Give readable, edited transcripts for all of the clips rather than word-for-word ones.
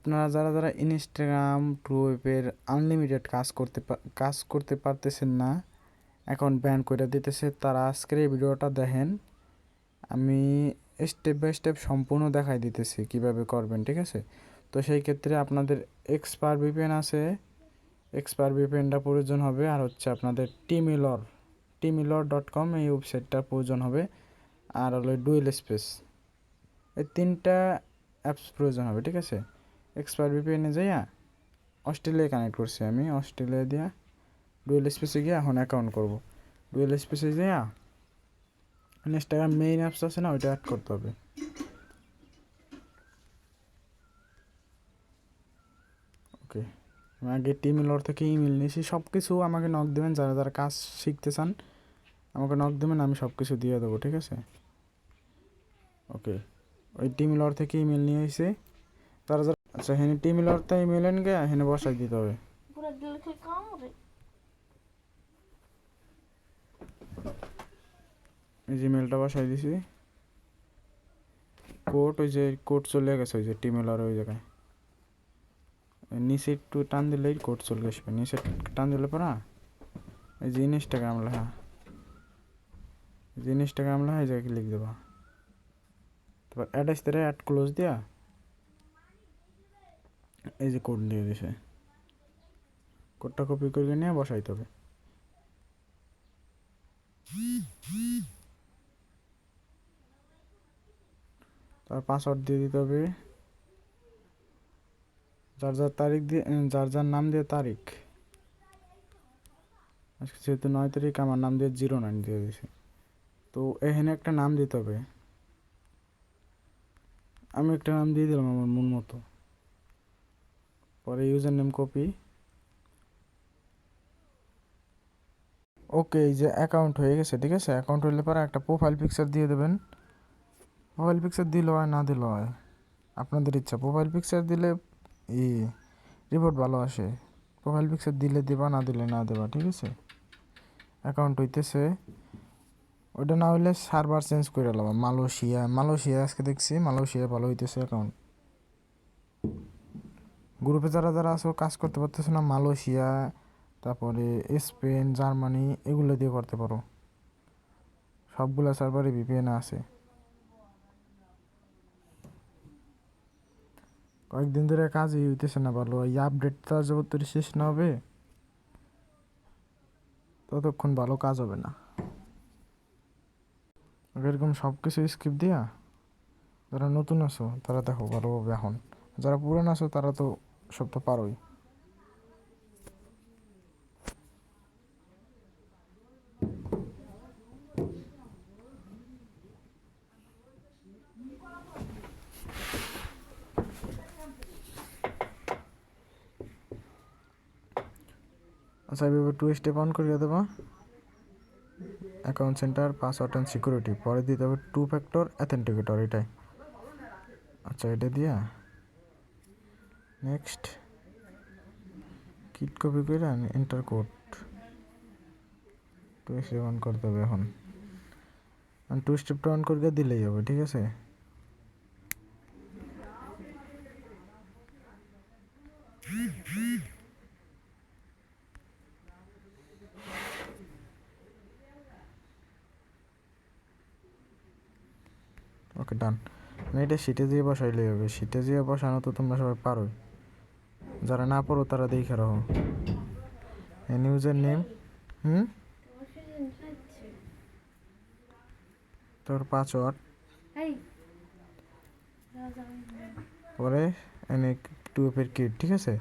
আপনারা যারা যারা ইনস্টাগ্রাম টুইপের আনলিমিটেড কাজ করতে পারতেছেন না, অ্যাকাউন্ট ব্যান করে দিতেছে, তারা আজকের এই ভিডিওটা দেখেন। আমি স্টেপ বাই স্টেপ সম্পূর্ণ দেখাই দিতেছি কিভাবে করবেন, ঠিক আছে? তো সেই ক্ষেত্রে আপনাদের এক্সপার ভিপিএন আছে, এক্সপার ভিপিএনটা প্রয়োজন হবে। আর হচ্ছে আপনাদের টিমিলর.com এই ওয়েবসাইটটার প্রয়োজন হবে। আর হলো ডুয়েল স্পেস, এই তিনটা অ্যাপস প্রয়োজন হবে, ঠিক আছে? এক্সপার ভিপিএনে যাইয়া অস্ট্রেলিয়ায় কানেক্ট করছি আমি, অস্ট্রেলিয়া দিয়া ডুয়েল স্পেসে গিয়ে এখন অ্যাকাউন্ট করব। ডুয়েল স্পেসে যাইয়া ইনস্টাগ্রাম মেইন অ্যাপস আছে না, ওইটা অ্যাড করতে হবে। ওকে, আমি আগে টিমিলর থেকে ইমেল নিয়েছি। সব কিছু আমাকে নক দেবেন, যারা যারা কাজ শিখতে চান আমাকে নক দেবেন, আমি সব কিছু দিয়ে দেবো, ঠিক আছে? ওকে, ওই টিমিলর থেকে ইমেল নিয়ে এসে তারা যারা আচ্ছা হেনে টিমিলরতে ইমেল এন গে হেনে বসাই দিতে হবে। এই জিমেলটা বসাই দিছি, কোড ওই যে কোড চলে গেছে ওই যে টিমিলর ওই জায়গায়, নিচে একটু টান দিলেই কোড চলে আসবে। নিচে টান দিলে পরা এই যে ইনস্টাগ্রাম লেখা, এই জায়গায় ক্লিক দেবা। তারপর অ্যাড আসতে অ্যাড ক্লোজ দিয়া এই যে কোড দিয়ে দিছে, কোডটা কপি করে নিয়ে বসাইতে হবে। তার পাসওয়ার্ড দিয়ে দিতে হবে, যার যার তারিখ দিয়ে, যার যার নাম দিয়ে তারিখ। আজকে যেহেতু 9 তারিখ, আমার নাম দিয়ে 09 দিয়ে দিয়েছে। তো এখানে একটা নাম দিতে হবে, আমি একটা নাম দিয়ে দিলাম আমার মন মতো। পরে ইউজার নেম কপি। ওকে, এই যে অ্যাকাউন্ট হয়ে গেছে, ঠিক আছে? অ্যাকাউন্ট হলে পরে একটা প্রোফাইল পিকচার দিয়ে দেবেন। প্রোফাইল পিকচার দিলে হয়, না দিলে হয়, আপনাদের ইচ্ছা। প্রোফাইল পিকচার দিলে রিপোর্ট ভালো আসে। প্রোফাইল পিকচার দিলে দেবা, না দিলে না দেবা, ঠিক আছে? অ্যাকাউন্ট হইতেছে, ওইটা না হইলে সার্ভার চেঞ্জ করে নেবো। মালয়েশিয়া আজকে দেখছি মালয়েশিয়া ভালো হইতেছে অ্যাকাউন্ট। গ্রুপে যারা যারা আছে কাজ করতে পারতেছে না, মালয়েশিয়া, তারপরে স্পেন, জার্মানি, এগুলো দিয়ে করতে পারো। সবগুলো সার্ভারে ভিপিএন আছে। কয়েকদিন ধরে কাজই হইতেছে না ভালো। এই আপডেটটা যতক্ষণ শেষ না হবে ততক্ষণ ভালো কাজ হবে না। এরকম সব কিছু স্কিপ দিয়া যারা নতুন আছো তারা দেখো ভালোভাবে। এখন যারা পুরান আছো তারা তো সব তো পারোই। আচ্ছা, এভাবে 2 স্টেপ অন করিয়ে দেবা। Account centre, password and security, পরে দিতে হবে 2 ফ্যাক্টর অ্যাথেন্টিকেটর, এটাই। আচ্ছা, এটা দিয়া নেক্সট কিট কপি করে এন্টার কোড 2 স্টেপ অন করতে হবে। এখন 2 স্টেপটা অন করে দিলেই হবে, ঠিক আছে? ওকে, ডান। এটা শিটে দিয়ে বসাইলেই হবে। শিটে দিয়ে বসানো তো তোমরা সবাই পারোই, যারা না পারো তারা দেখে রাখো। ইউজার নেম, তোর পাসওয়ার্ড, পরে এনে 2 এর কিট, ঠিক আছে?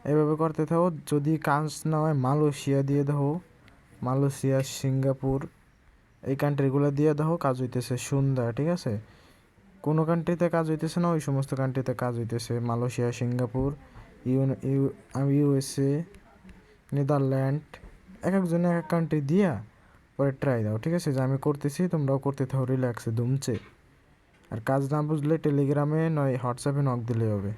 এইভাবে করতে থাকো। যদি কাজ না হয় মালয়েশিয়া দিয়ে দাও, মালয়েশিয়া, সিঙ্গাপুর, এই কান্ট্রিগুলো দিয়ে দাও, কাজ হইতেছে সুন্দর, ঠিক আছে? কোনো কান্ট্রিতে কাজ হইতেছে না, ওই সমস্ত কান্ট্রিতে কাজ হইতেছে। মালয়েশিয়া, সিঙ্গাপুর, ইউএসএ, নেদারল্যান্ড, এক একজনে এক এক কান্ট্রি দিয়া পরে ট্রাই দাও, ঠিক আছে? যে আমি করতেছি, তোমরাও করতে থাকো রিল্যাক্সে দুমছে। আর কাজ না বুঝলে টেলিগ্রামে নয় হোয়াটসঅ্যাপে নক দিলেই হবে।